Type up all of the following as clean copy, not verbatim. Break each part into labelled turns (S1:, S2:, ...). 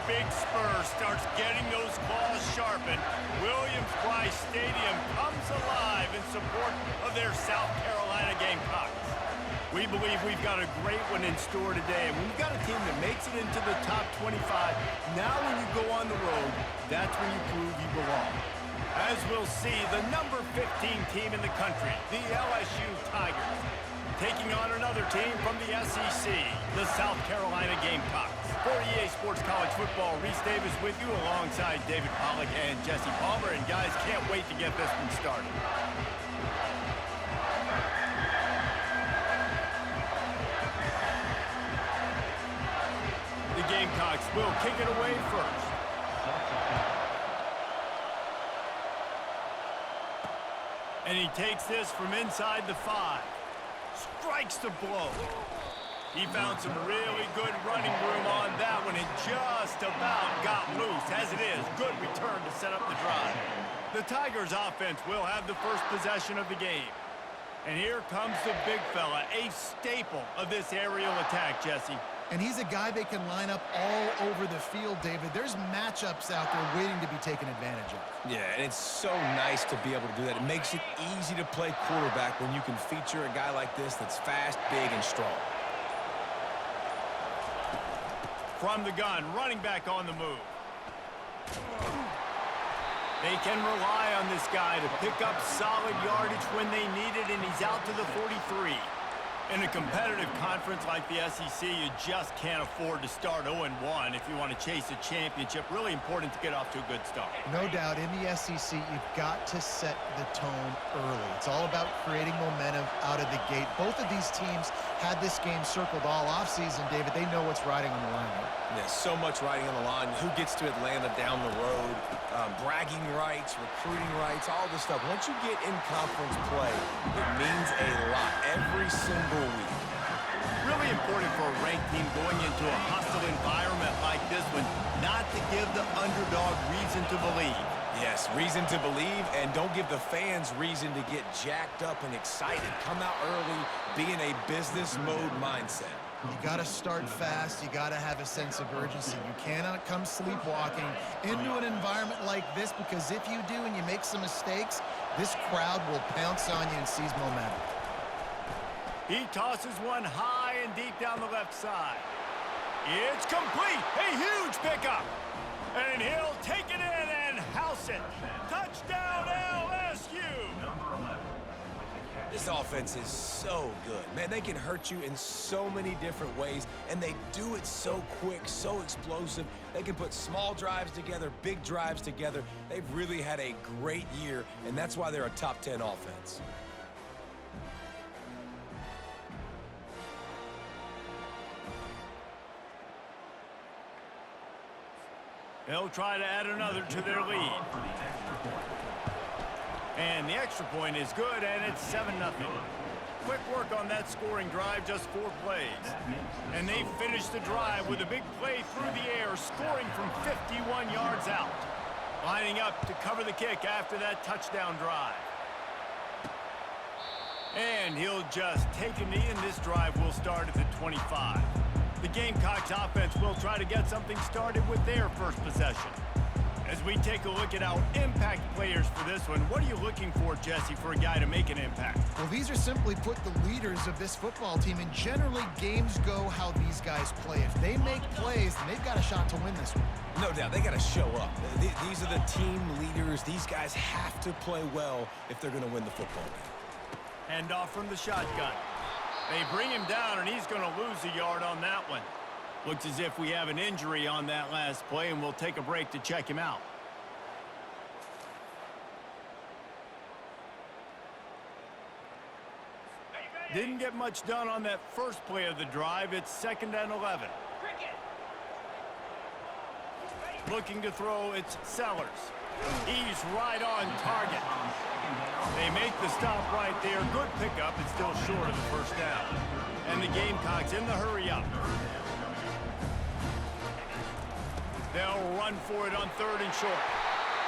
S1: big spur starts getting those claws sharpened, Williams-Brice Stadium comes alive in support of their South Carolina Gamecocks. We believe we've got a great one in store today, and we've got a team that makes it into the top 25. Now when you go on the road, that's when you prove you belong. As we'll see, the number 15 team in the country, the LSU Tigers, taking on another team from the SEC, the South Carolina Gamecocks. For EA Sports College Football, Reese Davis with you alongside David Pollack and Jesse Palmer. And guys, can't wait to get this one started. The Gamecocks will kick it away first. And he takes this from inside the 5. Strikes the blow. He found some really good running room on that one and just about got loose. As it is, good return to set up the drive. The Tigers offense will have the first possession of the game. And here comes the big fella, a staple of this aerial attack, Jesse.
S2: And he's a guy they can line up all over the field, David. There's matchups out there waiting to be taken advantage of.
S3: Yeah, and it's so nice to be able to do that. It makes it easy to play quarterback when you can feature a guy like this that's fast, big, and strong.
S1: From the gun, running back on the move. They can rely on this guy to pick up solid yardage when they need it, and he's out to the 43. In a competitive conference like the SEC, you just can't afford to start 0-1 if you want to chase a championship. Really important to get off to a good start.
S2: No doubt, in the SEC, you've got to set the tone early. It's all about creating momentum out of the gate. Both of these teams had this game circled all offseason, David. They know what's riding on the line here.
S3: There's so much riding on the line. Who gets to Atlanta down the road, bragging rights, recruiting rights, all this stuff. Once you get in conference play, it means a lot every single week.
S1: Really important for a ranked team going into a hostile environment like this one, not to give the underdog reason to believe.
S3: Yes, reason to believe, and don't give the fans reason to get jacked up and excited. Come out early, be in a business mode mindset.
S2: You got to start fast. You got to have a sense of urgency. You cannot come sleepwalking into an environment like this, because if you do and you make some mistakes, this crowd will pounce on you and seize momentum.
S1: He tosses one high and deep down the left side. It's complete. A huge pickup. And he'll take it in and house it. Touchdown, LSU.
S3: This offense is so good. Man, they can hurt you in so many different ways, and they do it so quick, so explosive. They can put small drives together, big drives together. They've really had a great year, and that's why they're a top 10 offense.
S1: They'll try to add another to their lead. And the extra point is good, and it's 7-0. Quick work on that scoring drive, just 4 plays. And they finish the drive with a big play through the air, scoring from 51 yards out. Lining up to cover the kick after that touchdown drive. And he'll just take a knee, and this drive will start at the 25. The Gamecocks offense will try to get something started with their first possession. As we take a look at our impact players for this one, what are you looking for, Jesse, for a guy to make an impact?
S2: Well, these are simply put the leaders of this football team, and generally games go how these guys play. If they make plays, then they've got a shot to win this one.
S3: No doubt, they got to show up. These are the team leaders. These guys have to play well if they're going to win the football game.
S1: Hand off from the shotgun. They bring him down, and he's going to lose a yard on that one. Looks as if we have an injury on that last play, and we'll take a break to check him out. Didn't get much done on that first play of the drive. It's 2nd and 11. Looking to throw, it's Sellers. He's right on target. They make the stop right there. Good pickup. It's still short of the first down. And the Gamecocks in the hurry up. They'll run for it on 3rd and short.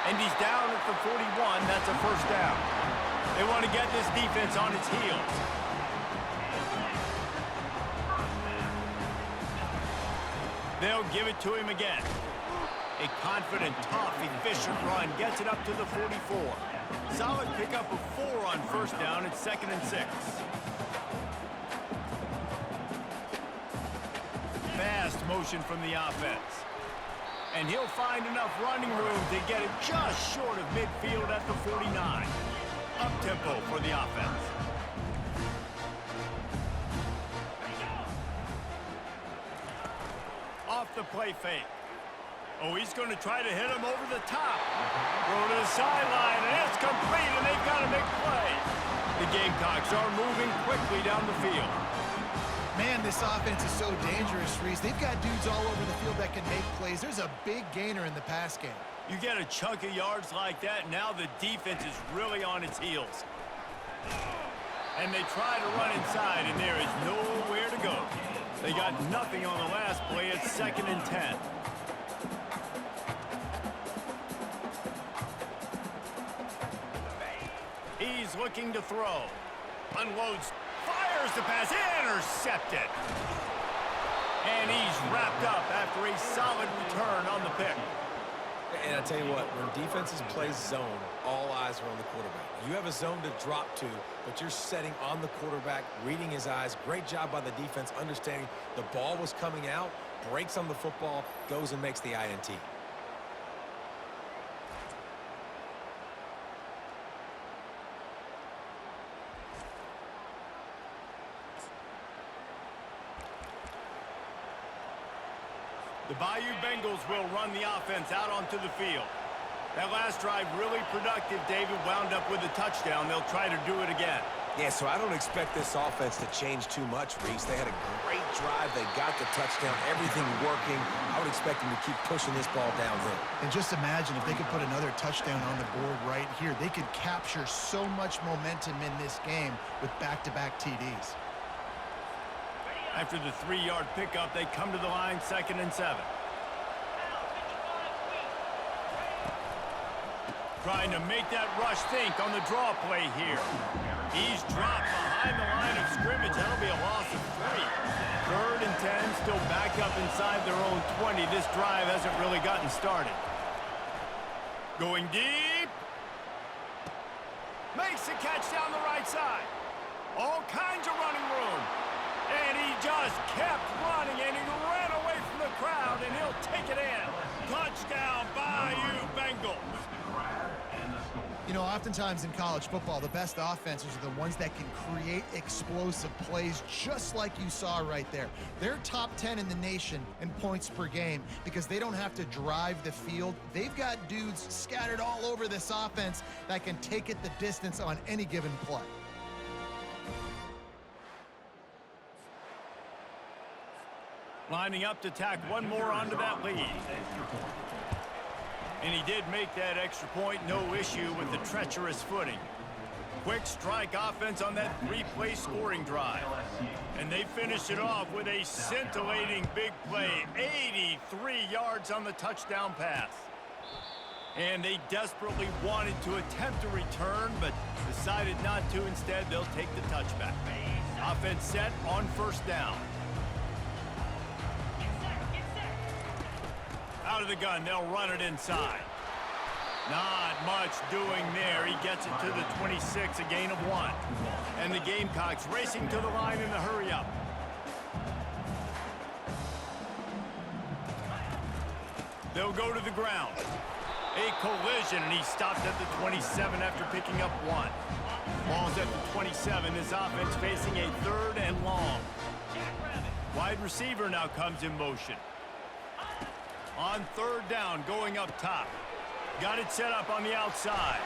S1: And he's down at the 41. That's a first down. They want to get this defense on its heels. They'll give it to him again. A confident, tough, efficient run gets it up to the 44. Solid pickup of 4 on first down. It's 2nd and 6. Fast motion from the offense. And he'll find enough running room to get it just short of midfield at the 49. Up-tempo for the offense. Off the play fake. Oh, he's going to try to hit him over the top. Throw to the sideline, and it's complete, and they've got a big play. The Gamecocks are moving quickly down the field.
S2: Man, this offense is so dangerous, Reese. They've got dudes all over the field that can make plays. There's a big gainer in the pass game.
S1: You get a chunk of yards like that, now the defense is really on its heels. And they try to run inside, and there is nowhere to go. They got nothing on the last play. It's 2nd and 10. He's looking to throw. Unloads, fires the pass, intercepted. And he's wrapped up after a solid return on the pick.
S3: And I tell you what, when defenses play zone, all eyes are on the quarterback. You have a zone to drop to, but you're setting on the quarterback, reading his eyes. Great job by the defense, understanding the ball was coming out, breaks on the football, goes and makes the INT.
S1: The Bayou Bengals will run the offense out onto the field. That last drive really productive. David wound up with a touchdown. They'll try to do it again.
S3: Yeah, so I don't expect this offense to change too much, Reese. They had a great drive. They got the touchdown, everything working. I would expect them to keep pushing this ball downhill.
S2: And just imagine if they could put another touchdown on the board right here. They could capture so much momentum in this game with back-to-back TDs.
S1: After the 3-yard pickup, they come to the line, 2nd and 7. Trying to make that rush think on the draw play here. He's dropped behind the line of scrimmage. That'll be a loss of 3. 3rd and 10, still back up inside their own 20. This drive hasn't really gotten started. Going deep. Makes the catch down the right side. All kinds of running room. And he just kept running, and he ran away from the crowd, and he'll take it in. Touchdown, Bayou Bengals.
S2: You know, oftentimes in college football, the best offenses are the ones that can create explosive plays just like you saw right there. They're top 10 in the nation in points per game because they don't have to drive the field. They've got dudes scattered all over this offense that can take it the distance on any given play.
S1: Lining up to tack one more onto that lead. And he did make that extra point, no issue with the treacherous footing. Quick strike offense on that 3-play scoring drive. And they finish it off with a scintillating big play, 83 yards on the touchdown pass. And they desperately wanted to attempt a return, but decided not to. Instead, they'll take the touchback. Offense set on first down. Out of the gun, they'll run it inside. Not much doing there. He gets it to the 26, a gain of 1. And the Gamecocks racing to the line in the hurry-up. They'll go to the ground. A collision, and he stopped at the 27 after picking up 1. Ball's at the 27. This offense facing a 3rd and long. Wide receiver now comes in motion. On 3rd down, going up top. Got it set up on the outside.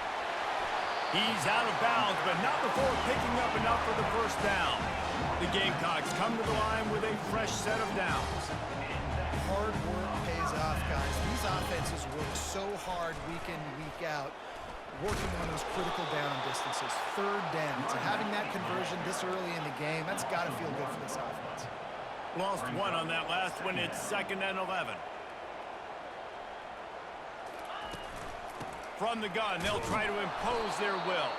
S1: He's out of bounds, but not before picking up enough for the first down. The Gamecocks come to the line with a fresh set of downs.
S2: Hard work pays off, guys. These offenses work so hard week in, week out, working on those critical down distances, 3rd downs. And having that conversion this early in the game, that's got to feel good for this offense.
S1: Lost 1 on that last one. It's 2nd and 11. From the gun, they'll try to impose their will.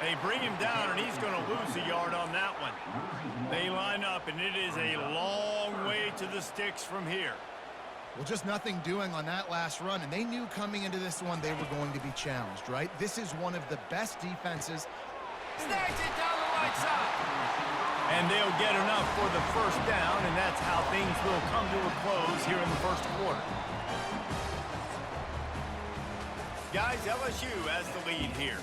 S1: They bring him down, and he's going to lose a yard on that one. They line up, and it is a long way to the sticks from here.
S2: Well, just nothing doing on that last run, and they knew coming into this one they were going to be challenged, right? This is one of the best defenses.
S1: Snags it down the right side. And they'll get enough for the first down, and that's how things will come to a close here in the first quarter. Guys, LSU has the lead here.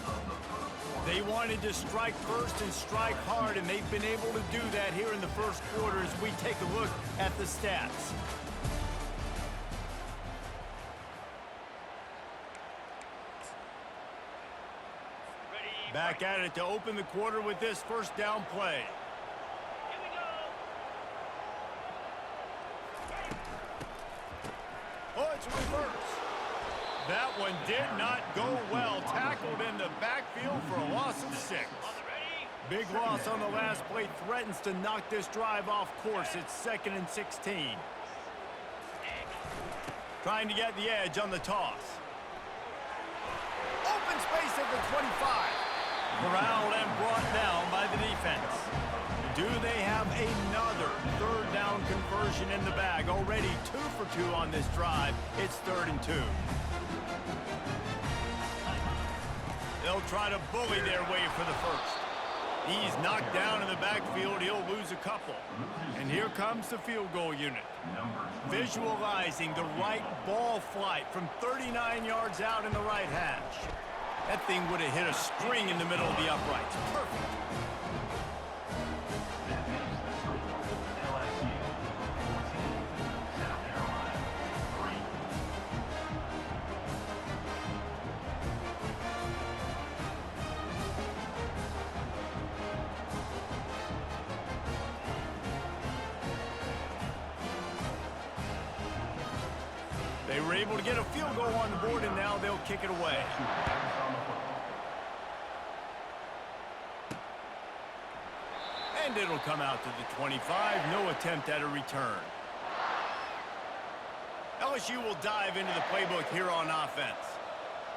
S1: They wanted to strike first and strike hard, and they've been able to do that here in the first quarter as we take a look at the stats. Back at it to open the quarter with this first down play. Oh, it's reverse. That one did not go well. Tackled in the backfield for a loss of 6. Big loss on the last play threatens to knock this drive off course. It's 2nd and 16. Trying to get the edge on the toss. Open space at the 25. Corralled and brought down by the defense. Do they have another third down conversion in the bag? Already 2 for 2 on this drive. It's 3rd and 2. They'll try to bully their way for the first. He's knocked down in the backfield. He'll lose a couple. And here comes the field goal unit. Visualizing the right ball flight from 39 yards out in the right hash. That thing would have hit a string in the middle of the uprights. Perfect. They were able to get a field goal on the board, and now they'll kick it away. And it'll come out to the 25. No attempt at a return. LSU will dive into the playbook here on offense.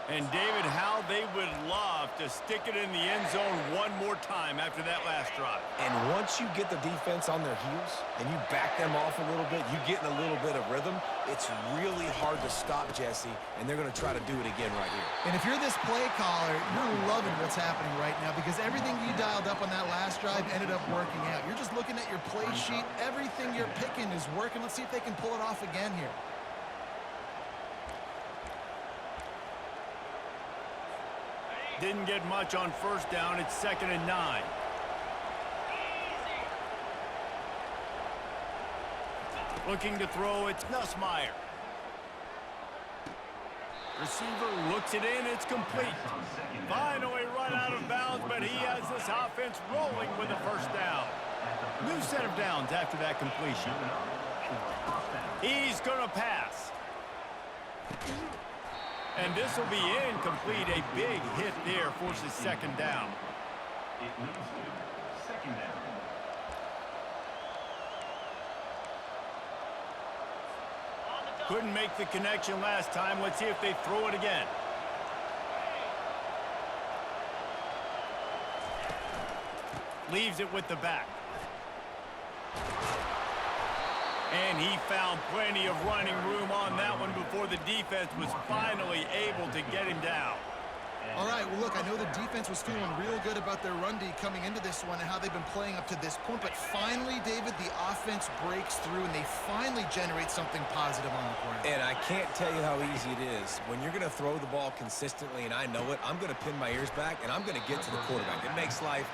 S1: And, David, how they would love to stick it in the end zone one more time after that last drive.
S3: And once you get the defense on their heels and you back them off a little bit, you get in a little bit of rhythm, it's really hard to stop, Jesse, and they're going to try to do it again right here.
S2: And if you're this play caller, you're loving what's happening right now because everything you dialed up on that last drive ended up working out. You're just looking at your play sheet. Everything you're picking is working. Let's see if they can pull it off again here.
S1: Didn't get much on first down. It's 2nd and 9. Looking to throw, it's Nussmeier. Receiver looks it in, it's complete. Finally run out of bounds, but he has this offense rolling with a first down. New set of downs after that completion. He's going to pass. And this will be incomplete. A big hit there forces 2nd down.
S4: It leads to 2nd down.
S1: Couldn't make the connection last time. Let's see if they throw it again. Leaves it with the back. And he found plenty of running room on that one before the defense was finally able to get him down.
S2: All right, well, look, I know the defense was feeling real good about their run D coming into this one and how they've been playing up to this point. But finally, David, the offense breaks through, and they finally generate something positive on the ground.
S3: And I can't tell you how easy it is. When you're going to throw the ball consistently, and I know it, I'm going to pin my ears back, and I'm going to get to the quarterback. It makes life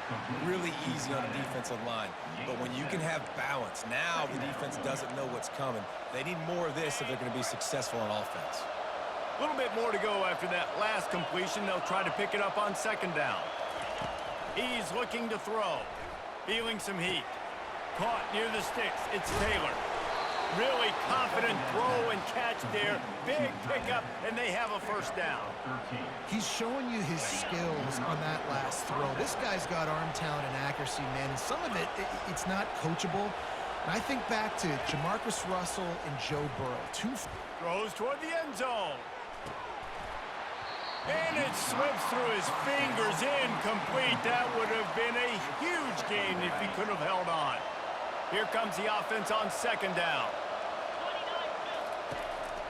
S3: really easy on the defensive line. But when you can have balance, now the defense doesn't know what's coming. They need more of this if they're going to be successful on offense.
S1: A little bit more to go after that last completion. They'll try to pick it up on 2nd down. He's looking to throw. Feeling some heat. Caught near the sticks. It's Taylor. Really confident throw and catch there. Big pickup, and they have a first down.
S2: He's showing you his skills on that last throw. This guy's got arm talent and accuracy, man. And some of it's not coachable. And I think back to Jamarcus Russell and Joe Burrow.
S1: Throws toward the end zone. And it slips through his fingers, incomplete. That would have been a huge gain if he could have held on. Here comes the offense on 2nd down.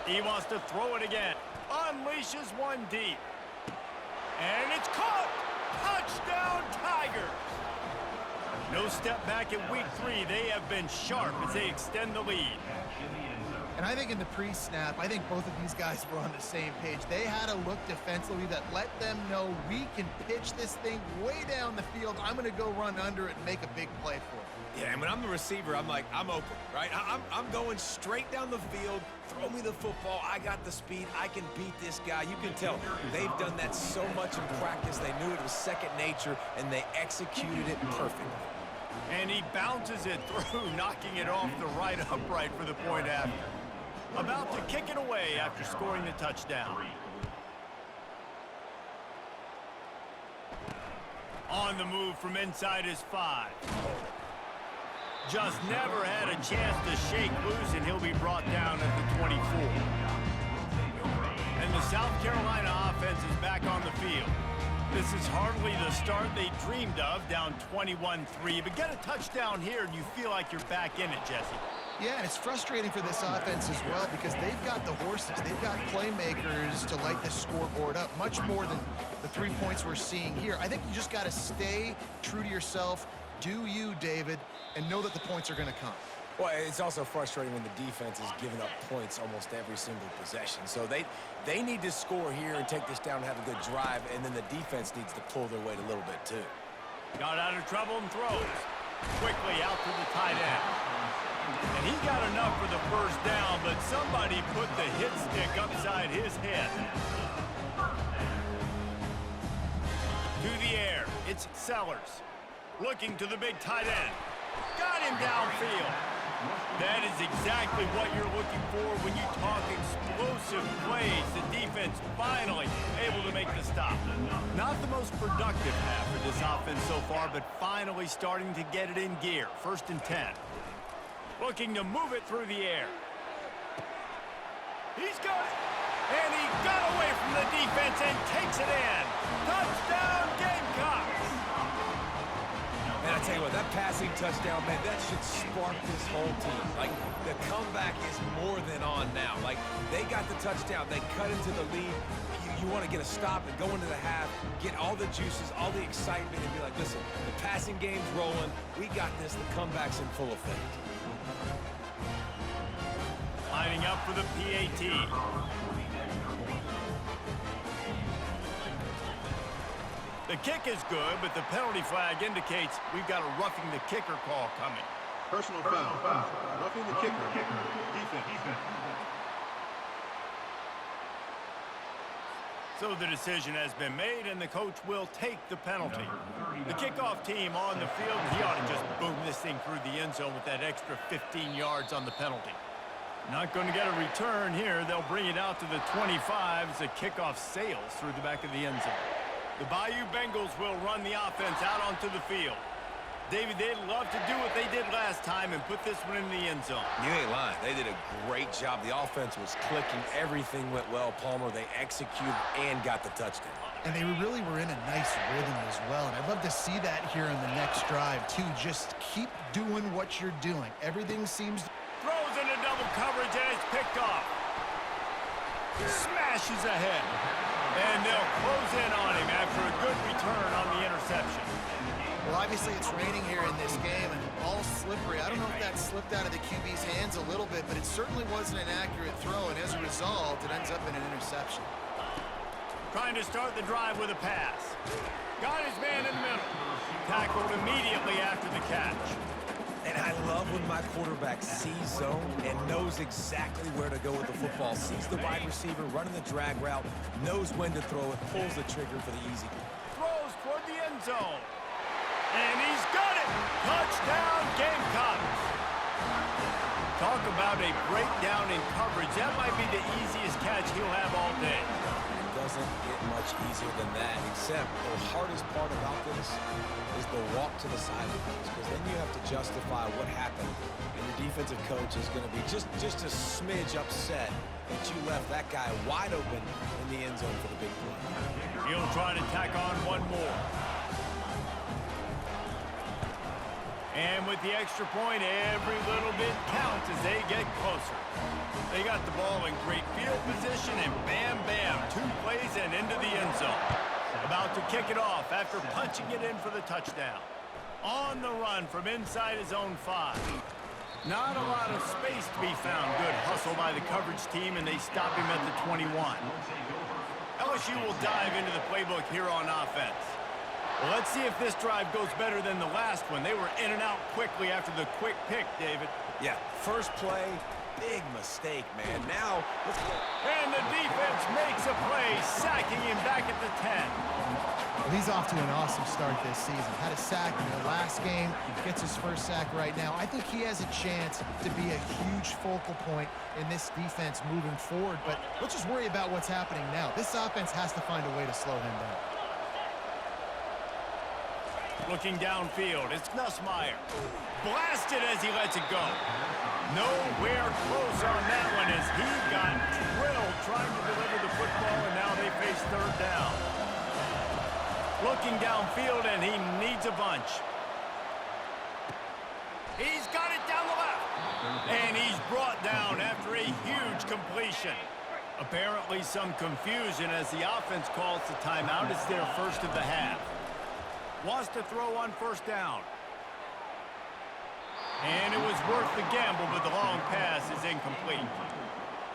S1: He wants to throw it again. Unleashes one deep. And it's caught. Touchdown, Tigers. No step back in week 3. They have been sharp as they extend the lead.
S2: And I think in the pre-snap, I think both of these guys were on the same page. They had a look defensively that let them know we can pitch this thing way down the field. I'm going to go run under it and make a big play for it.
S3: Yeah, and when I'm the receiver, I'm like, I'm open, right? I'm going straight down the field. Throw me the football. I got the speed. I can beat this guy. You can tell they've done that so much in practice. They knew it was second nature, and they executed it perfectly.
S1: And he bounces it through, knocking it off the right upright for the point after. About to kick it away after scoring the touchdown. On the move from inside his 5. Just never had a chance to shake loose, and he'll be brought down at the 24. And the South Carolina offense is back on the field. This is hardly the start they dreamed of, down 21-3. But get a touchdown here, and you feel like you're back in it, Jesse.
S2: Yeah, and it's frustrating for this offense as well because they've got the horses. They've got playmakers to light the scoreboard up, much more than the 3 points we're seeing here. I think you just got to stay true to yourself, do you, David, and know that the points are going to come.
S3: Well, it's also frustrating when the defense is giving up points almost every single possession. So they need to score here and take this down and have a good drive, and then the defense needs to pull their weight a little bit too.
S1: Got out of trouble and throws. Quickly out to the tight end. And he got enough for the first down, but somebody put the hit stick upside his head. To the air, it's Sellers. Looking to the big tight end. Got him downfield. That is exactly what you're looking for when you talk explosive plays. The defense finally able to make the stop. Not the most productive half for this offense so far, but finally starting to get it in gear. 1st and 10. Looking to move it through the air. He's got it. And he got away from the defense and takes it in. Touchdown, Gamecocks.
S3: Man, I tell you what, that passing touchdown, man, that should spark this whole team. Like, the comeback is more than on now. Like, they got the touchdown. They cut into the lead. You want to get a stop and go into the half, get all the juices, all the excitement, and be like, listen, the passing game's rolling. We got this. The comeback's in full effect.
S1: Lining up for the PAT. The kick is good, but the penalty flag indicates we've got a roughing the kicker call coming.
S5: Personal foul. Roughing the kicker. Defense.
S1: So the decision has been made, and the coach will take the penalty. The kickoff team on the field, he ought to just boom this thing through the end zone with that extra 15 yards on the penalty. Not going to get a return here. They'll bring it out to the 25 as the kickoff sails through the back of the end zone. The Bayou Bengals will run the offense out onto the field. David, they'd love to do what they did last time and put this one in the end zone.
S3: You ain't lying. They did a great job. The offense was clicking. Everything went well, Palmer. They executed and got the touchdown.
S2: And they really were in a nice rhythm as well. And I'd love to see that here in the next drive, too. Just keep doing what you're doing. Everything seems...
S1: Throws into double coverage, and it's picked off. Smashes ahead. And they'll close in on him after a good return on the interception.
S2: Well, obviously it's raining here in this game, and all slippery. I don't know if that slipped out of the QB's hands a little bit, but it certainly wasn't an accurate throw, and as a result, it ends up in an interception.
S1: Trying to start the drive with a pass. Got his man in the middle. Tackled immediately after the catch.
S3: And I love when my quarterback sees zone and knows exactly where to go with the football. Sees the wide receiver running the drag route, knows when to throw it, pulls the trigger for the easy goal.
S1: Throws toward the end zone. And he's got it! Touchdown, Gamecocks! Talk about a breakdown in coverage. That might be the easiest catch he'll have all day.
S3: It doesn't get much easier than that, except the hardest part about this is the walk to the sidelines, because then you have to justify what happened, and your defensive coach is going to be just a smidge upset that you left that guy wide open in the end zone for the big play.
S1: He'll try to tack on one more. And with the extra point, every little bit counts as they get closer. They got the ball in great field position, and bam, bam, 2 plays and into the end zone. About to kick it off after punching it in for the touchdown. On the run from inside his own 5. Not a lot of space to be found. Good hustle by the coverage team, and they stop him at the 21. LSU will dive into the playbook here on offense. Well, let's see if this drive goes better than the last one. They were in and out quickly after the quick pick, David.
S3: Yeah, first play, big mistake, man. Now, let's go.
S1: And the defense makes a play, sacking him back at the 10.
S2: Well, he's off to an awesome start this season. Had a sack in the last game, gets his first sack right now. I think he has a chance to be a huge focal point in this defense moving forward, but let's just worry about what's happening now. This offense has to find a way to slow him down.
S1: Looking downfield, it's Nussmeier. Blasted as he lets it go. Nowhere close on that one as he got drilled trying to deliver the football, and now they face 3rd down. Looking downfield, and he needs a bunch. He's got it down the left. And he's brought down after a huge completion. Apparently some confusion as the offense calls the timeout. It's their first of the half. Wants to throw on 1st down. And it was worth the gamble, but the long pass is incomplete.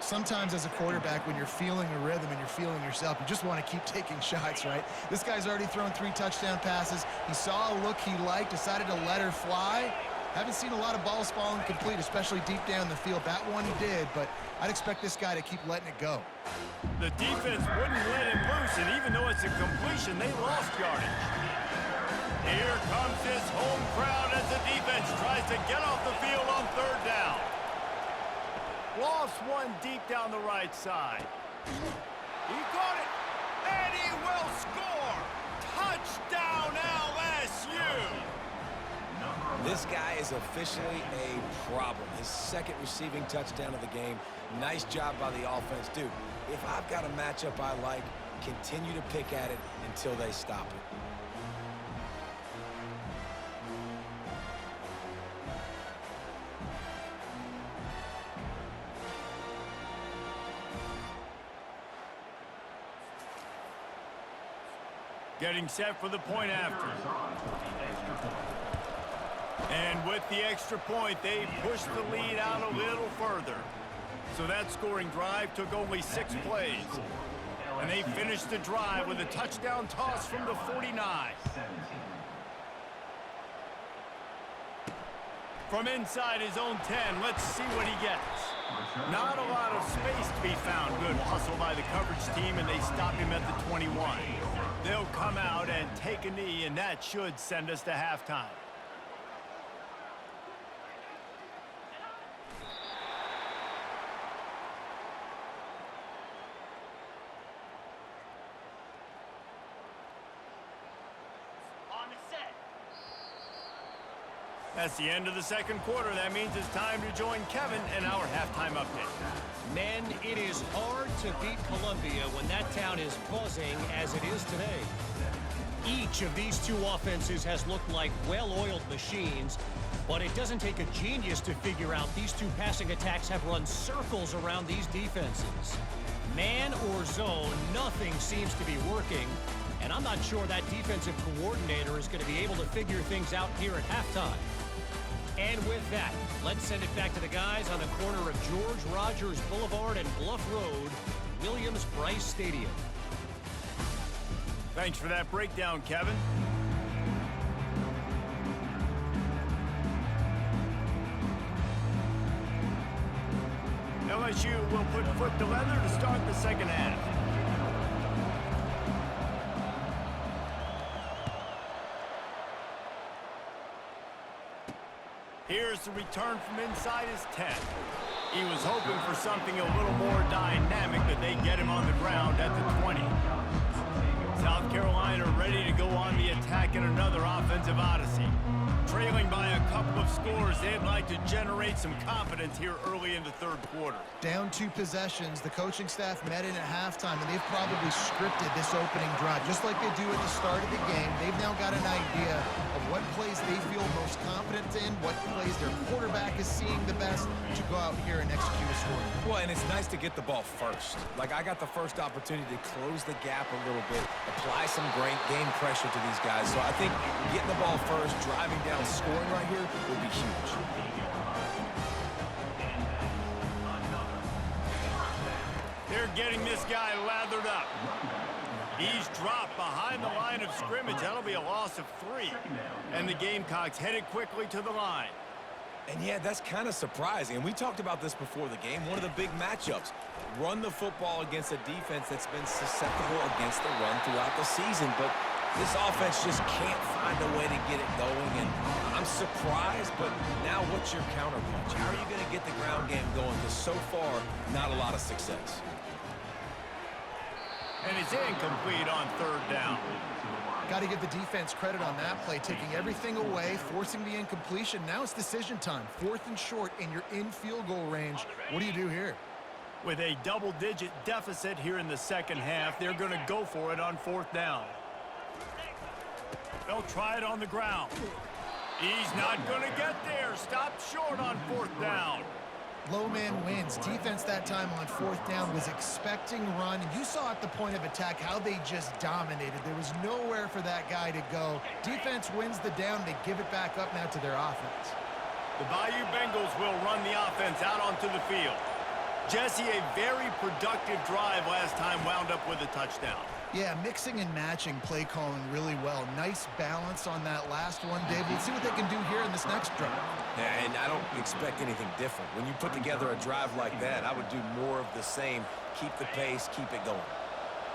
S2: Sometimes as a quarterback, when you're feeling a rhythm and you're feeling yourself, you just want to keep taking shots, right? This guy's already thrown 3 touchdown passes. He saw a look he liked, decided to let her fly. Haven't seen a lot of balls falling complete, especially deep down the field. That one he did, but I'd expect this guy to keep letting it go.
S1: The defense wouldn't let him loose, and even though it's a completion, they lost yardage. Here comes this home crowd as the defense tries to get off the field on 3rd down. Lost one deep down the right side. He got it, and he will score! Touchdown, LSU!
S3: This guy is officially a problem. His 2nd receiving touchdown of the game. Nice job by the offense. Dude, if I've got a matchup I like, continue to pick at it until they stop it.
S1: Getting set for the point after. And with the extra point, they pushed the lead out a little further. So that scoring drive took only 6 plays. And they finished the drive with a touchdown toss from the 49. From inside his own 10, let's see what he gets. Not a lot of space to be found. Good hustle by the coverage team, and they stop him at the 21. They'll come out and take a knee, and that should send us to halftime. That's the end of the 2nd quarter. That means it's time to join Kevin in our halftime update.
S6: Men, it is hard to beat Columbia when that town is buzzing as it is today. Each of these 2 offenses has looked like well-oiled machines, but it doesn't take a genius to figure out these 2 passing attacks have run circles around these defenses. Man or zone, nothing seems to be working, and I'm not sure that defensive coordinator is going to be able to figure things out here at halftime. And with that, let's send it back to the guys on the corner of George Rogers Boulevard and Bluff Road, Williams-Brice Stadium.
S1: Thanks for that breakdown, Kevin. LSU will put foot to leather to start the 2nd half. Here's the return from inside his 10. He was hoping for something a little more dynamic, but they get him on the ground at the 20. South Carolina ready to go on the attack. attacking another offensive odyssey. Trailing by a couple of scores, they'd like to generate some confidence here early in the third quarter.
S2: Down 2 possessions, the coaching staff met in at halftime, and they've probably scripted this opening drive. Just like they do at the start of the game, they've now got an idea of what plays they feel most confident in, what plays their quarterback is seeing the best to go out here and execute a score.
S3: Well, and it's nice to get the ball first. Like, I got the first opportunity to close the gap a little bit, apply some great game pressure to these guys. So I think getting the ball first, driving down, scoring right here would be huge.
S1: They're getting this guy lathered up. He's dropped behind the line of scrimmage. That'll be a loss of 3. And the Gamecocks headed quickly to the line.
S3: And yeah, that's kind of surprising. And we talked about this before the game. One of the big matchups. Run the football against a defense that's been susceptible against the run throughout the season. But this offense just can't find a way to get it going. And I'm surprised, but now what's your counterpunch? How are you going to get the ground game going? Because so far, not a lot of success.
S1: And it's incomplete on third down.
S2: Got to give the defense credit on that play, taking everything away, forcing the incompletion. Now it's decision time. 4th and short, and you're in field goal range. What do you do here?
S1: With a double-digit deficit here in the second half, they're going to go for it on 4th down. They'll try it on the ground. He's not going to get there. Stopped short on 4th down.
S2: Low man wins. Defense that time on 4th down was expecting run. And you saw at the point of attack how they just dominated. There was nowhere for that guy to go. Defense wins the down. They give it back up now to their offense.
S1: The Bayou Bengals will run the offense out onto the field. Jesse, a very productive drive last time wound up with a touchdown.
S2: Yeah, mixing and matching play calling really well. Nice balance on that last one, Dave. Let's see what they can do here in this next drive.
S3: Yeah, and I don't expect anything different. When you put together a drive like that, I would do more of the same. Keep the pace, keep it going.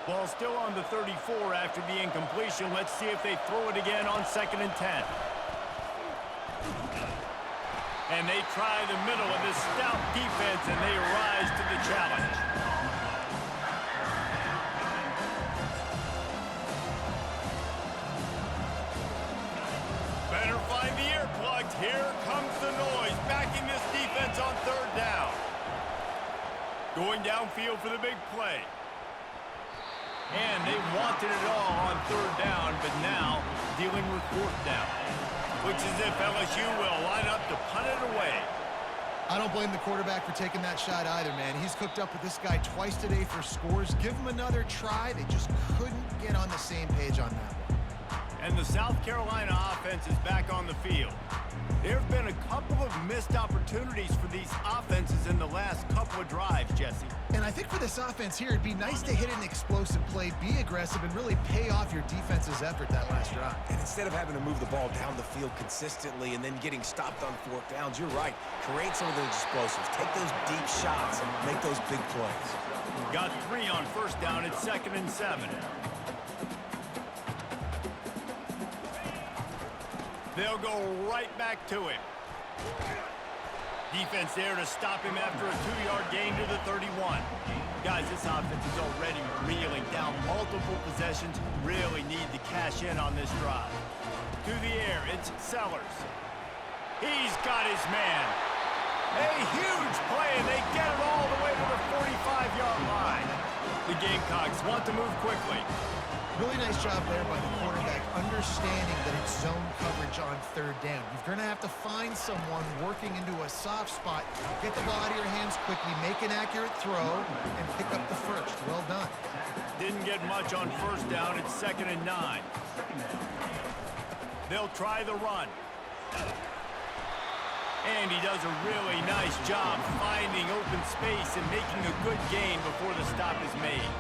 S1: Ball still on the 34 after the incompletion. Let's see if they throw it again on 2nd and 10. And they try the middle of this stout defense, and they rise to the challenge. Better find the earplugs. Here comes the noise, backing this defense on 3rd down. Going downfield for the big play. And they wanted it all on 3rd down, but now dealing with 4th down. Which is if LSU will line up to punt it away.
S2: I don't blame the quarterback for taking that shot either, man. He's cooked up with this guy twice today for scores. Give him another try. They just couldn't get on the same page on that one.
S1: And the South Carolina offense is back on the field. There have been a couple of missed opportunities for these offenses in the last couple of drives, Jesse.
S2: And I think for this offense here, it'd be nice to hit an explosive play, be aggressive, and really pay off your defense's effort that last drive.
S3: And instead of having to move the ball down the field consistently and then getting stopped on 4th downs, you're right. Create some of those explosives. Take those deep shots and make those big plays.
S1: Got 3 on 1st down. It's 2nd and 7. They'll go right back to him. Defense there to stop him after a 2-yard gain to the 31. Guys, this offense is already reeling down multiple possessions. Really need to cash in on this drive. To the air, it's Sellers. He's got his man. A huge play, and they get it all the way to the 45-yard line. The Gamecocks want to move quickly.
S2: Really nice job there by the quarterback, understanding that it's zone coverage on 3rd down. You're going to have to find someone working into a soft spot, get the ball out of your hands quickly, make an accurate throw, and pick up the first. Well done.
S1: Didn't get much on 1st down. It's 2nd and 9. They'll try the run. And he does a really nice job finding open space and making a good gain before the stop is made.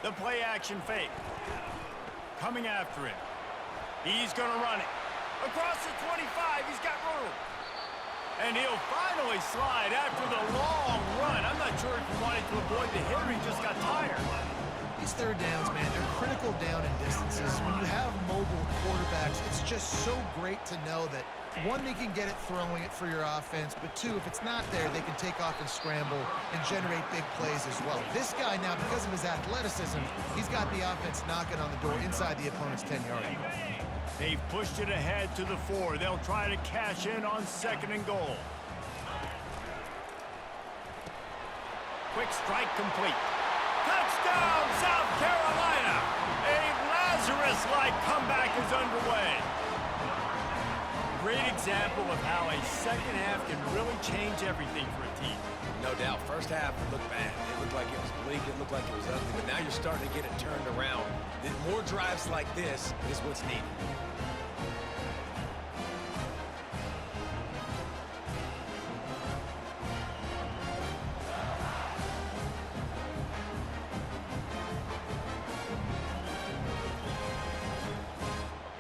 S1: The play-action fake. Coming after him. He's going to run it. Across the 25, he's got room. And he'll finally slide after the long run. I'm not sure if he wanted to avoid the hit or he just got tired.
S2: These 3rd downs, man, they're critical down and distances. When you have mobile quarterbacks, it's just so great to know that one, they can get it throwing it for your offense, but two, if it's not there, they can take off and scramble and generate big plays as well. This guy now, because of his athleticism, he's got the offense knocking on the door inside the opponent's 10-yard line.
S1: They've pushed it ahead to the 4. They'll try to cash in on 2nd and goal. Quick strike complete. Touchdown, South Carolina! A Lazarus-like comeback is underway. Great example of how a second half can really change everything for a team.
S3: No doubt. First half, it looked bad. It looked like it was bleak. It looked like it was ugly. But now you're starting to get it turned around. More drives like this is what's needed.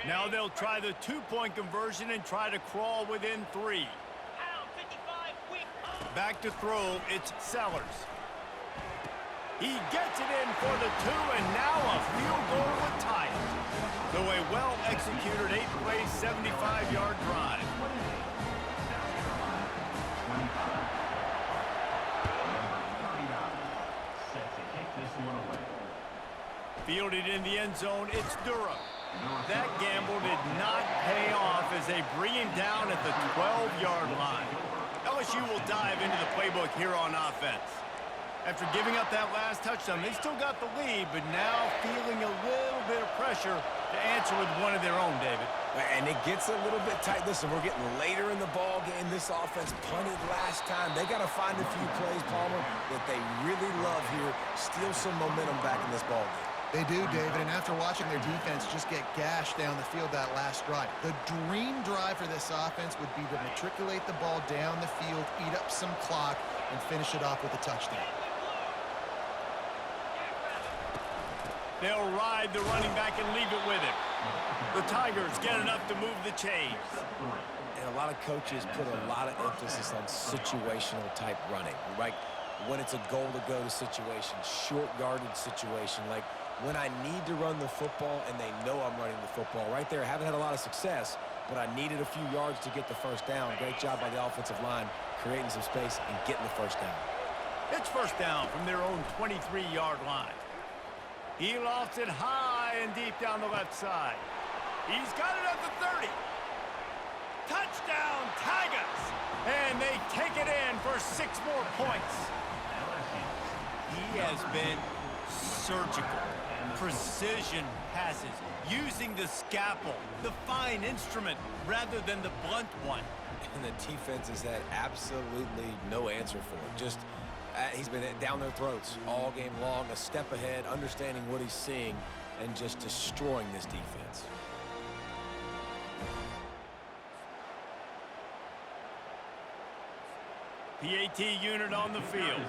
S1: Now they'll try the 2-point conversion and try to crawl within 3. Back to throw, it's Sellers. He gets it in for the 2, and now a field goal would tie it. So a well-executed 8-play, 75-yard drive.
S4: Set to kick this one away.
S1: Fielded in the end zone, it's Durham. That gamble did not pay off as they bring him down at the 12-yard line. LSU will dive into the playbook here on offense. After giving up that last touchdown, they still got the lead, but now feeling a little bit of pressure to answer with one of their own, David.
S3: And it gets a little bit tight. Listen, we're getting later in the ball game. This offense punted last time. They got to find a few plays, Palmer, that they really love here. Steal some momentum back in this ball game.
S2: They do, David, and after watching their defense just get gashed down the field that last drive, the dream drive for this offense would be to matriculate the ball down the field, eat up some clock, and finish it off with a touchdown.
S1: They'll ride the running back and leave it with him. The Tigers get enough to move the chains.
S3: And a lot of coaches put a lot of emphasis on situational type running, right? When it's a goal to go to situation, short yardage situation, like when I need to run the football and they know I'm running the football. Right there, I haven't had a lot of success, but I needed a few yards to get the first down. Great job by the offensive line, creating some space and getting the first down.
S1: It's first down from their own 23-yard line. He lofts it high and deep down the left side. He's got it at the 30. Touchdown, Tigers! And they take it in for 6 more points. He has been surgical. Precision passes, using the scalpel, the fine instrument, rather than the blunt one.
S3: And the defense has had absolutely no answer for it. Just, he's been down their throats all game long, a step ahead, understanding what he's seeing, and just destroying this defense.
S1: PAT unit on the field.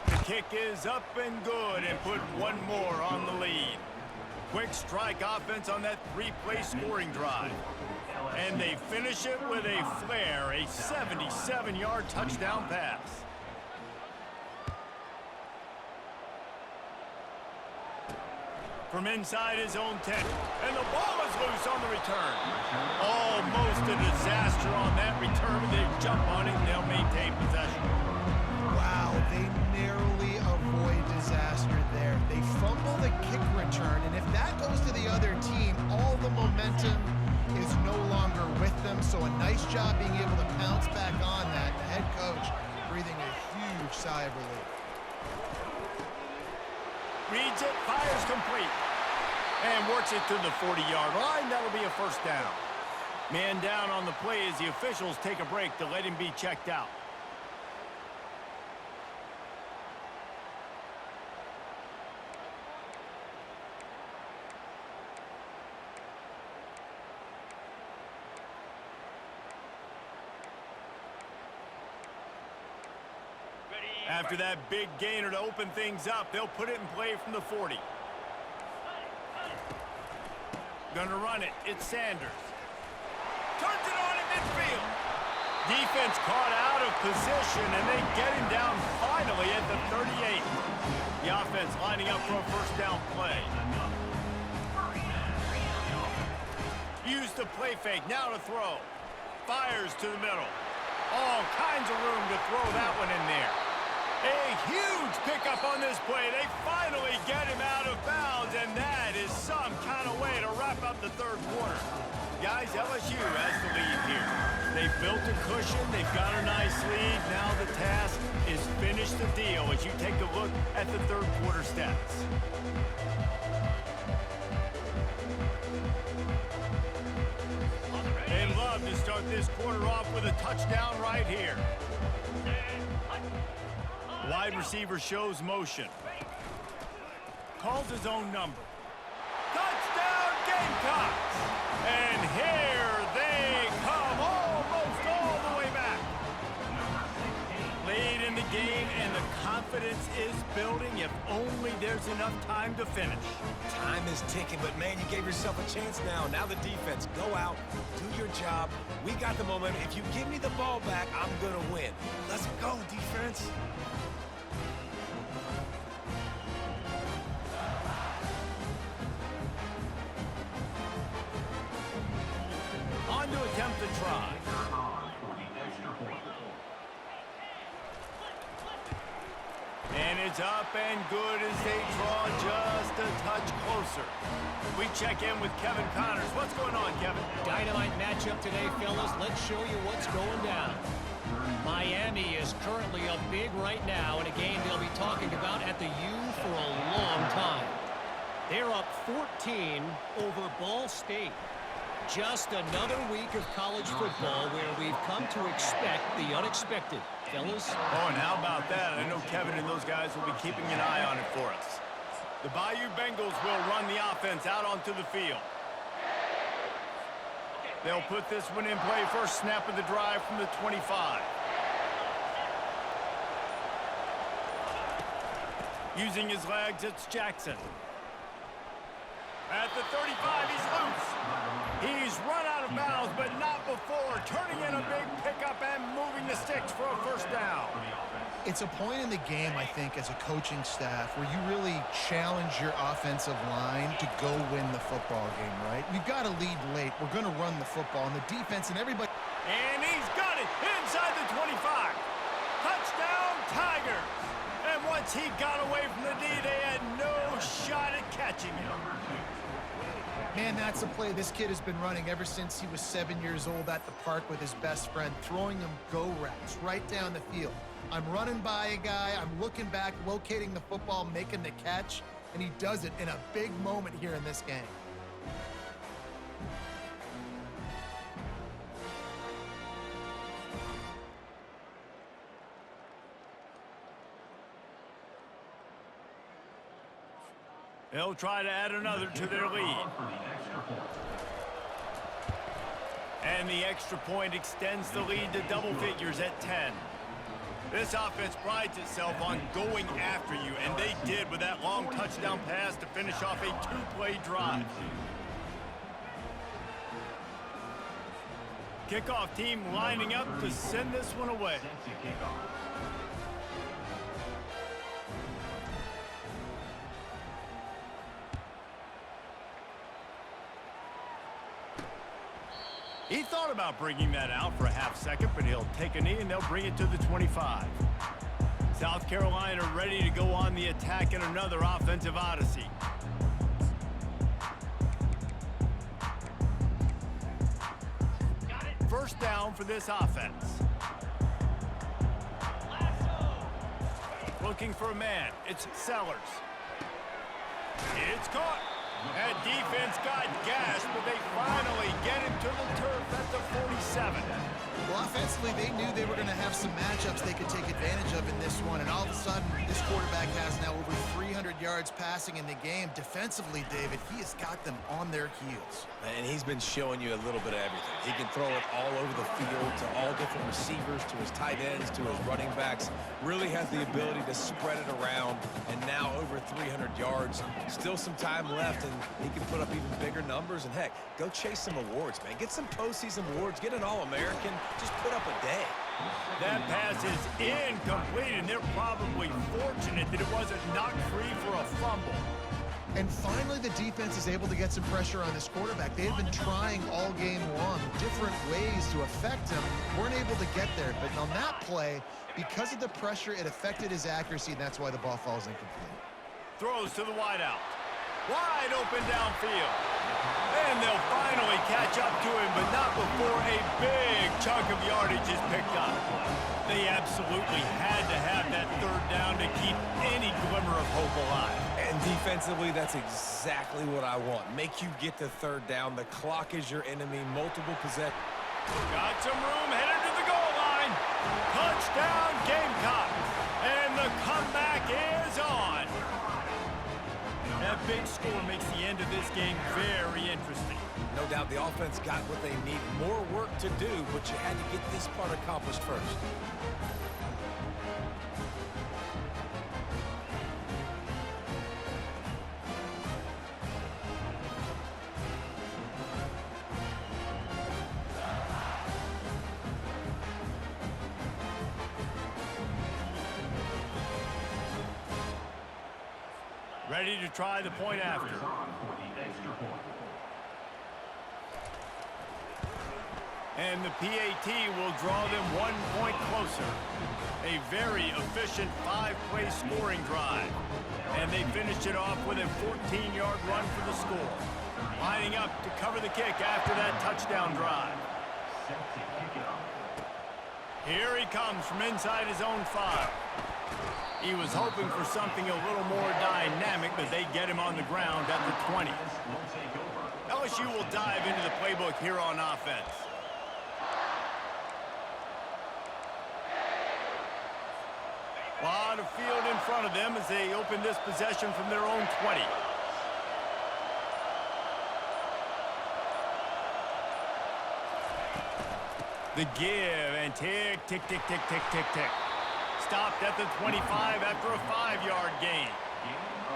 S1: The kick is up and good, and put one more on the lead. Quick strike offense on that 3-play scoring drive. And they finish it with a flare, a 77-yard touchdown pass. From inside his own 10, and the ball is loose on the return. Almost a disaster on that return. They jump on it, and they'll maintain possession.
S2: Wow, they narrowly avoid disaster there. They fumble the kick return, and if that goes to the other team, all the momentum is no longer with them. So a nice job being able to pounce back on that. The head coach breathing a huge sigh of relief.
S1: Reads it, fires complete, and works it to the 40-yard line. That'll be a first down. Man down on the play as the officials take a break to let him be checked out. After that big gainer to open things up, they'll put it in play from the 40. Gonna run it. It's Sanders. Turns it on in midfield. Defense caught out of position, and they get him down finally at the 38. The offense lining up for a first down play. the play fake. Now to throw. Fires to the middle. All kinds of room to throw that one in there. A huge pickup on this play. They finally get him out of bounds, and that is some kind of way to wrap up the third quarter. Guys, LSU has the lead here. They've built a cushion. They've got a nice lead. Now the task is finish the deal as you take a look at the third quarter stats. They'd love to start this quarter off with a touchdown right here. Wide receiver shows motion. Calls his own number. Touchdown Gamecocks! And here they come almost all the way back. Late in the game and the confidence is building if only there's enough time to finish.
S3: Time is ticking, but man, you gave yourself a chance now. Now the defense, go out, do your job. We got the momentum. If you give me the ball back, I'm gonna win. Let's go, defense.
S1: On to attempt the try. And it's up and good as they draw just a touch closer. We check in with Kevin Connors. What's going on, Kevin?
S6: Dynamite matchup today, fellas. Let's show you what's going down. Miami is currently up big right now in a game they'll be talking about at the U for a long time. They're up 14 over Ball State. Just another week of college football where we've come to expect the unexpected. Fellas?
S1: Oh, and how about that? I know Kevin and those guys will be keeping an eye on it for us. The Bayou Bengals will run the offense out onto the field. They'll put this one in play. First snap of the drive from the 25. Using his legs, it's Jackson. At the 35, he's loose. He's run out of bounds, but not before. Turning in a big pickup and moving the sticks for a first down.
S2: It's a point in the game, I think, as a coaching staff where you really challenge your offensive line to go win the football game, right? We've got to lead late. We're going to run the football, and the defense and everybody...
S1: And he's got it inside the 25. Touchdown, Tigers. And once he got away from the D, they had no shot at catching him.
S2: Man, that's a play this kid has been running ever since he was 7 years old at the park with his best friend, throwing him go routes right down the field. I'm running by a guy, I'm looking back, locating the football, making the catch, and he does it in a big moment here in this game.
S1: They'll try to add another to their lead. And the extra point extends the lead to double figures at 10. This offense prides itself on going after you, and they did with that long touchdown pass to finish off a two-play drive. Kickoff team lining up to send this one away. He thought about bringing that out for a half second, but he'll take a knee and they'll bring it to the 25. South Carolina ready to go on the attack in another offensive odyssey. First down for this offense. Looking for a man. It's Sellers. It's caught. That defense got gashed, but they finally get him to the turf at the 47.
S2: Well, offensively, they knew they were going to have some matchups they could take advantage of in this one, and all of a sudden, this quarterback has now over 300 yards passing in the game. Defensively, David, he has got them on their heels.
S3: And he's been showing you a little bit of everything. He can throw it all over the field to all different receivers, to his tight ends, to his running backs. Really has the ability to spread it around, and now over 300 yards. Still some time left, and he can put up even bigger numbers. And heck, go chase some awards, man. Get some postseason awards. Get an All-American. Just put up a day.
S1: That pass is incomplete, and they're probably fortunate that it wasn't knocked free for a fumble.
S2: And finally, the defense is able to get some pressure on this quarterback. They had been trying all game long different ways to affect him. Weren't able to get there. But on that play, because of the pressure, it affected his accuracy, and that's why the ball falls incomplete.
S1: Throws to the wideout. Wide open downfield. And they'll finally catch up to him, but not before a big chunk of yardage is picked up. They absolutely had to have that third down to keep any glimmer of hope alive.
S3: And defensively, that's exactly what I want. Make you get to third down. The clock is your enemy. Multiple possessions.
S1: Got some room, headed to the goal line. Touchdown, Gamecocks. And the comeback is on. That big score makes the end of this game very interesting.
S3: No doubt the offense got what they need. More work to do, but you had to get this part accomplished first.
S1: Ready to try the point after. And the PAT will draw them 1 point closer. A very efficient 5-play scoring drive. And they finished it off with a 14-yard run for the score. Lining up to cover the kick after that touchdown drive. Here he comes from inside his own 5. He was hoping for something a little more dynamic, but they get him on the ground at the 20. LSU will dive into the playbook here on offense. A lot of field in front of them as they open this possession from their own 20. The give, and tick, tick, tick, tick, tick, tick, tick. Stopped at the 25 after a 5-yard gain.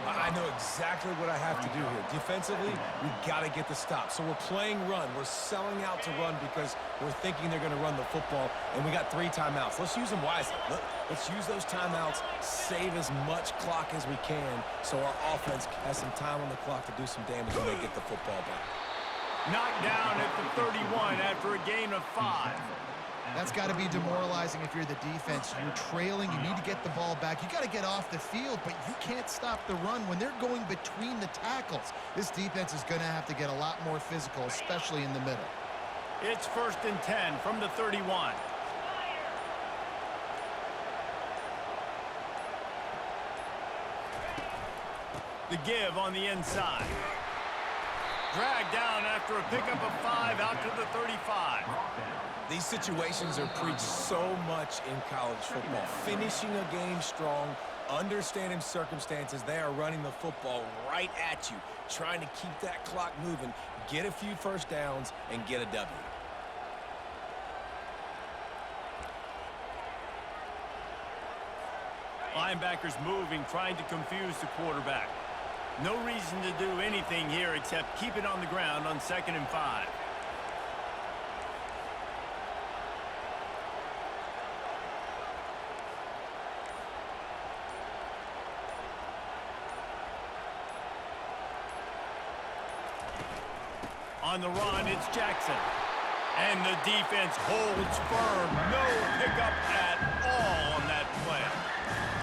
S3: I know exactly what I have to do here. Defensively, we've got to get the stop. So we're playing run. We're selling out to run because we're thinking they're going to run the football, and we got 3 timeouts. Let's use them wisely. Let's use those timeouts, save as much clock as we can so our offense has some time on the clock to do some damage when they get the football back.
S1: Knocked down at the 31 after a gain of 5.
S2: That's got to be demoralizing if you're the defense. You're trailing. You need to get the ball back. You got to get off the field, but you can't stop the run when they're going between the tackles. This defense is going to have to get a lot more physical, especially in the middle.
S1: It's 1st and 10 from the 31. The give on the inside. Dragged down after a pickup of 5 out to the 35.
S3: These situations are preached so much in college football. Finishing a game strong, understanding circumstances. They are running the football right at you, trying to keep that clock moving, get a few first downs, and get a W.
S1: Linebackers moving, trying to confuse the quarterback. No reason to do anything here except keep it on the ground on 2nd and 5. On the run, it's Jackson. And the defense holds firm. No pickup at all on that play.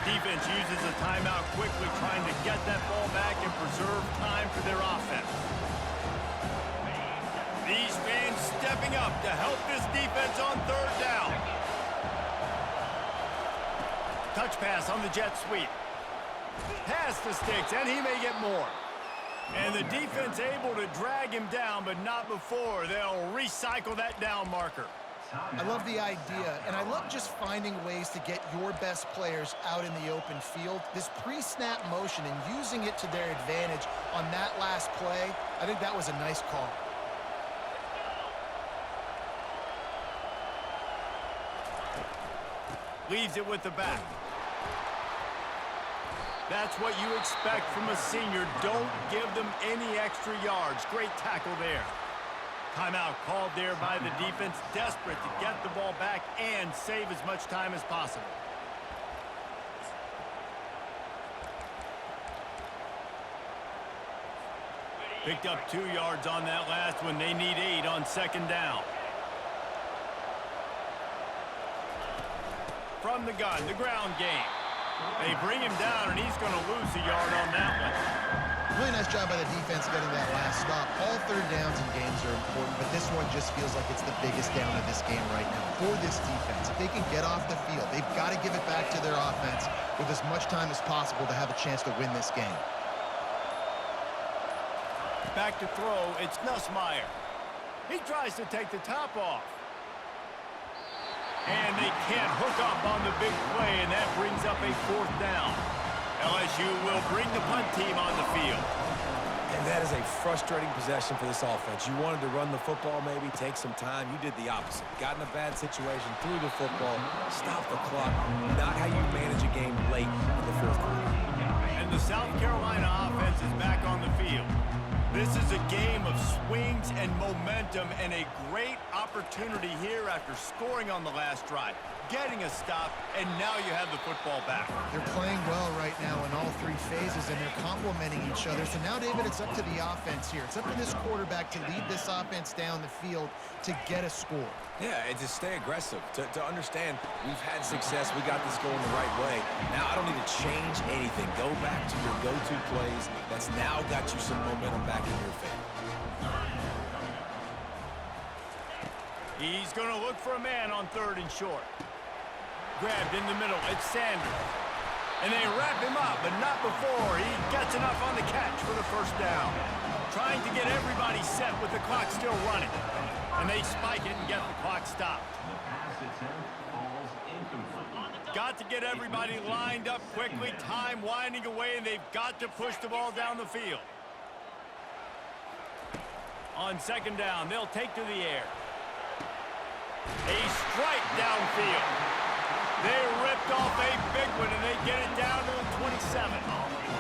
S1: Defense uses a timeout quickly, trying to get that ball back and preserve time for their offense. These fans stepping up to help this defense on 3rd down. Touch pass on the jet sweep. Past the sticks, and he may get more. And the defense able to drag him down, but not before they'll recycle that down marker.
S2: I love the idea, and I love just finding ways to get your best players out in the open field. This pre-snap motion and using it to their advantage on that last play, I think that was a nice call.
S1: Leaves it with the back. That's what you expect from a senior. Don't give them any extra yards. Great tackle there. Timeout called there by the defense, desperate to get the ball back and save as much time as possible. Picked up 2 yards on that last one. They need 8 on second down. From the gun, the ground game. They bring him down, and he's going to lose a yard on that one.
S2: Really nice job by the defense getting that last stop. All third downs in games are important, but this one just feels like it's the biggest down of this game right now for this defense. If they can get off the field, they've got to give it back to their offense with as much time as possible to have a chance to win this game.
S1: Back to throw, it's Nussmeier. He tries to take the top off. And they can't hook up on the big play, and that brings up a 4th down. LSU will bring the punt team on the field.
S3: And that is a frustrating possession for this offense. You wanted to run the football, maybe take some time. You did the opposite. Got in a bad situation, threw the football, stopped the clock. Not how you manage a game late in the 4th quarter.
S1: And the South Carolina offense is back on the field. This is a game of swings and momentum, and a great opportunity here after scoring on the last drive, getting a stop, and now you have the football back.
S2: They're playing well right now in all 3 phases, and they're complementing each other. So now, David, it's up to the offense here. It's up to this quarterback to lead this offense down the field to get a score.
S3: Yeah, and to stay aggressive, to understand we've had success, we got this going the right way. Now I don't need to change anything. Go back to your go-to plays. That's now got you some momentum back in your favor.
S1: He's going to look for a man on 3rd and short. Grabbed in the middle, it's Sanders. And they wrap him up, but not before he gets enough on the catch for the 1st down. Trying to get everybody set with the clock still running. And they spike it and get the clock stopped.
S4: The pass attempt falls incomplete.
S1: Got to get everybody lined up quickly. Time winding away, and they've got to push the ball down the field. On 2nd down, they'll take to the air. A strike downfield. They ripped off a big one, and they get it down to the 27.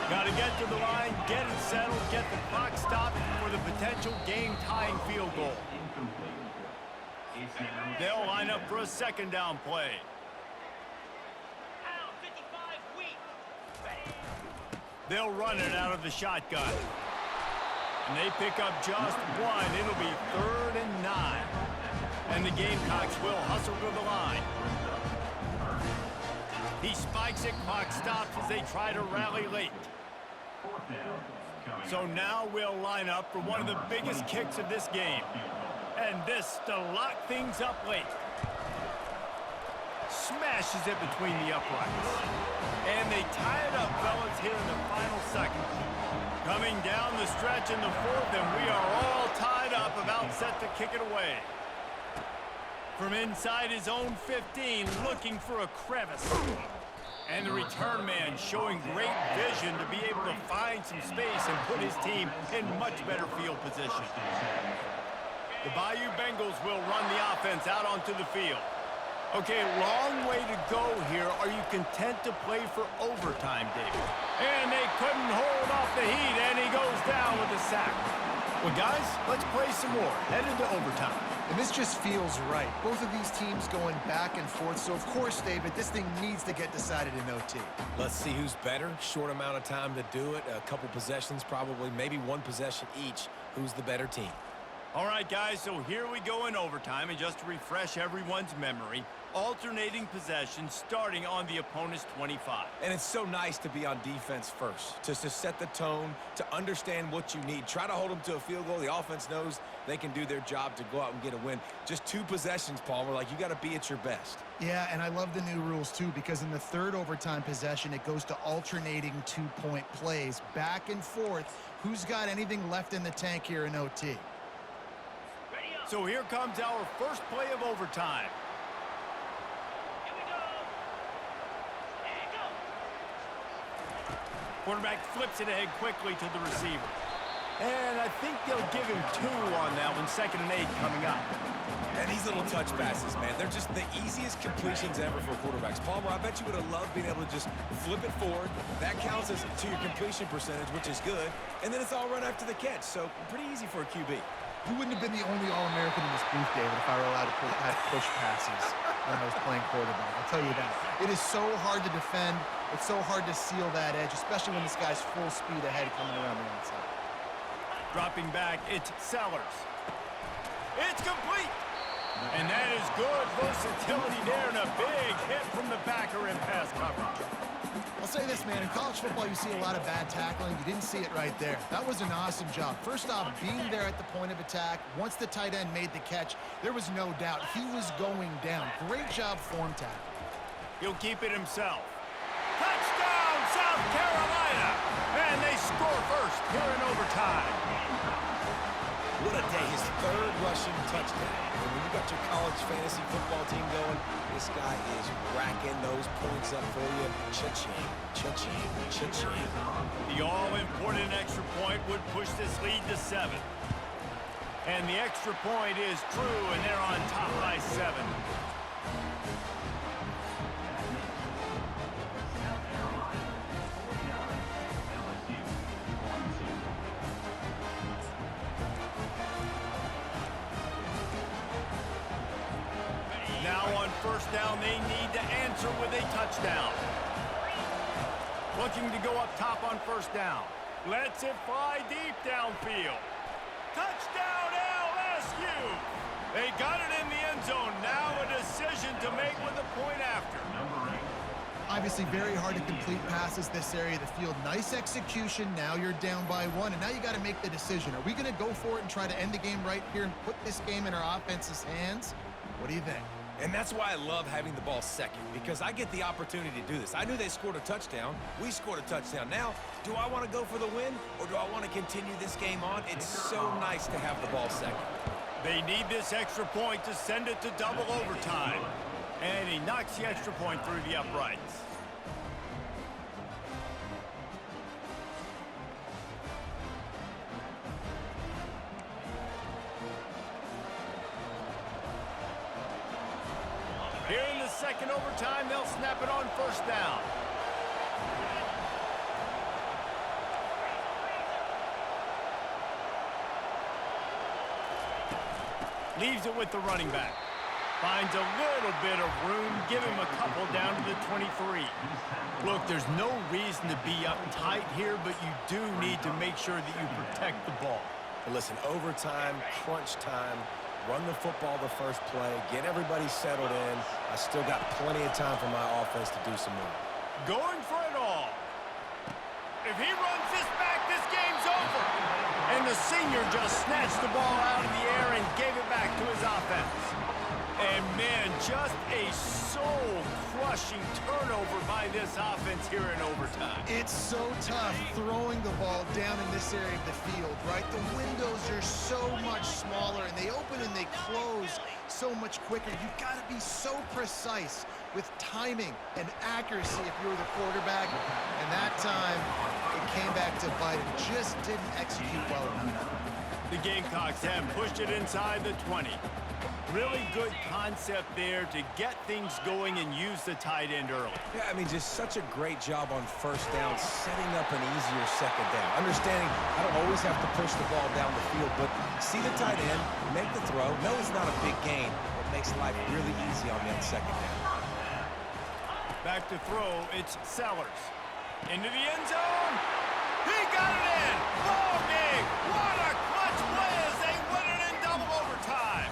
S1: Got to get to the line, get it settled, get the clock stopped for the potential game-tying field goal. They'll line up for a 2nd down play. They'll run it out of the shotgun. And they pick up just 1. It'll be 3rd and 9. And the Gamecocks will hustle to the line. He spikes it, clock stops as they try to rally late. So now we'll line up for one of the biggest kicks of this game. And this to lock things up late. Smashes it between the uprights. And they tie it up, fellas, here in the final seconds. Coming down the stretch in the 4th, and we are all tied up, about set to kick it away. From inside his own 15, looking for a crevice. And the return man showing great vision to be able to find some space and put his team in much better field position. The Bayou Bengals will run the offense out onto the field. Okay, long way to go here. Are you content to play for overtime, David? And they couldn't hold off the heat, and he goes down with a sack. Well, guys, let's play some more. Headed to overtime.
S2: And this just feels right. Both of these teams going back and forth. So, of course, David, this thing needs to get decided in OT.
S3: Let's see who's better. Short amount of time to do it. A couple possessions probably, maybe 1 possession each. Who's the better team?
S1: All right, guys, so here we go in overtime. And just to refresh everyone's memory, alternating possessions starting on the opponent's 25.
S3: And it's so nice to be on defense first, to set the tone, to understand what you need. Try to hold them to a field goal. The offense knows they can do their job to go out and get a win. Just 2 possessions, Palmer, like you got to be at your best.
S2: Yeah, and I love the new rules, too, because in the 3rd overtime possession, it goes to alternating 2-point plays, back and forth. Who's got anything left in the tank here in OT?
S1: So here comes our first play of overtime. Quarterback flips it ahead quickly to the receiver. And I think they'll give him 2 on that one, 2nd and 8 coming up.
S3: And these little touch passes, man, they're just the easiest completions ever for quarterbacks. Palmer, I bet you would have loved being able to just flip it forward. That counts as to your completion percentage, which is good. And then it's all run after the catch, so pretty easy for a QB.
S2: You wouldn't have been the only All-American in this booth, David, if I were allowed to have push passes when I was playing quarterback. I'll tell you that. It is so hard to defend. It's so hard to seal that edge, especially when this guy's full speed ahead coming around the outside.
S1: Dropping back, it's Sellers. It's complete. And that is good versatility there and a big hit from the backer in pass coverage.
S2: I'll say this, man. In college football, you see a lot of bad tackling. You didn't see it right there. That was an awesome job. First off, being there at the point of attack. Once the tight end made the catch, there was no doubt he was going down. Great job form tackle.
S1: He'll keep it himself. Touchdown, South Carolina! And they score first here in overtime.
S3: What a day. His third rushing touchdown. And when you got your college fantasy football team going, this guy is racking those points up for you. Cha-ching, cha-ching, cha-ching.
S1: The all-important extra point would push this lead to 7. And the extra point is true, and they're on top by 7. Now on first down, they need to answer with a touchdown. Looking to go up top on first down. Lets it fly deep downfield. Touchdown, LSU! They got it in the end zone. Now a decision to make with a point after.
S2: Obviously, very hard to complete passes this area of the field. Nice execution. Now you're down by 1, and now you got to make the decision. Are we going to go for it and try to end the game right here and put this game in our offense's hands? What do you think?
S3: And that's why I love having the ball second, because I get the opportunity to do this. I knew they scored a touchdown. We scored a touchdown. Now, do I want to go for the win, or do I want to continue this game on? It's so nice to have the ball second.
S1: They need this extra point to send it to double overtime. And he knocks the extra point through the uprights. Here in the second overtime, they'll snap it on first down. Leaves it with the running back. Finds a little bit of room. Give him a couple down to the 23. Look, there's no reason to be uptight here, but you do need to make sure that you protect the ball.
S3: But listen, overtime, crunch time, run the football the first play, get everybody settled in. I still got plenty of time for my offense to do some more.
S1: Going for it all. If he runs this back, this game's over. And the senior just snatched the ball out of the air and gave it back to his offense. And, man, just a soul-crushing turnover by this offense here in overtime.
S2: It's so tough throwing the ball down in this area of the field, right? The windows are so much smaller, and they open and they close so much quicker. You've got to be so precise with timing and accuracy if you're the quarterback. And that time, it came back to bite and just didn't execute well enough.
S1: The Gamecocks have pushed it inside the 20. Really good concept there to get things going and use the tight end early.
S3: Yeah, I mean, just such a great job on first down, setting up an easier second down. Understanding I don't always have to push the ball down the field, but see the tight end, make the throw. No, it's not a big gain, but makes life really easy on that second down.
S1: Back to throw, it's Sellers. Into the end zone. He got it in. Ball game. What a clutch play as they win it in double overtime.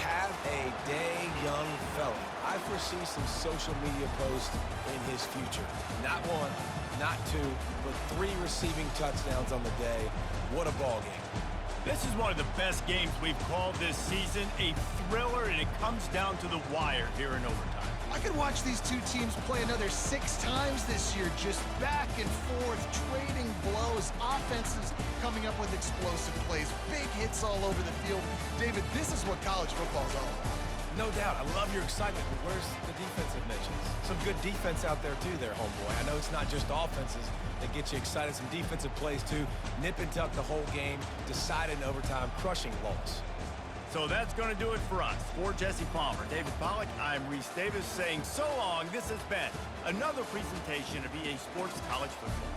S3: Have a day, young fella. I foresee some social media posts in his future. Not 1, not 2, but 3 receiving touchdowns on the day. What a ball game.
S1: This is one of the best games we've called this season. A thriller, and it comes down to the wire here in overtime.
S2: I could watch these two teams play another 6 times this year, just back and forth, trading blows, offenses coming up with explosive plays, big hits all over the field. David, this is what college football is all about.
S3: No doubt. I love your excitement, but where's the defensive mentions? Some good defense out there, too, there, homeboy. I know it's not just offenses that get you excited. Some defensive plays, too. Nip and tuck the whole game, decided in overtime, crushing loss.
S1: So that's going to do it for us. For Jesse Palmer, David Pollack, I'm Reese Davis saying so long. This has been another presentation of EA Sports College Football.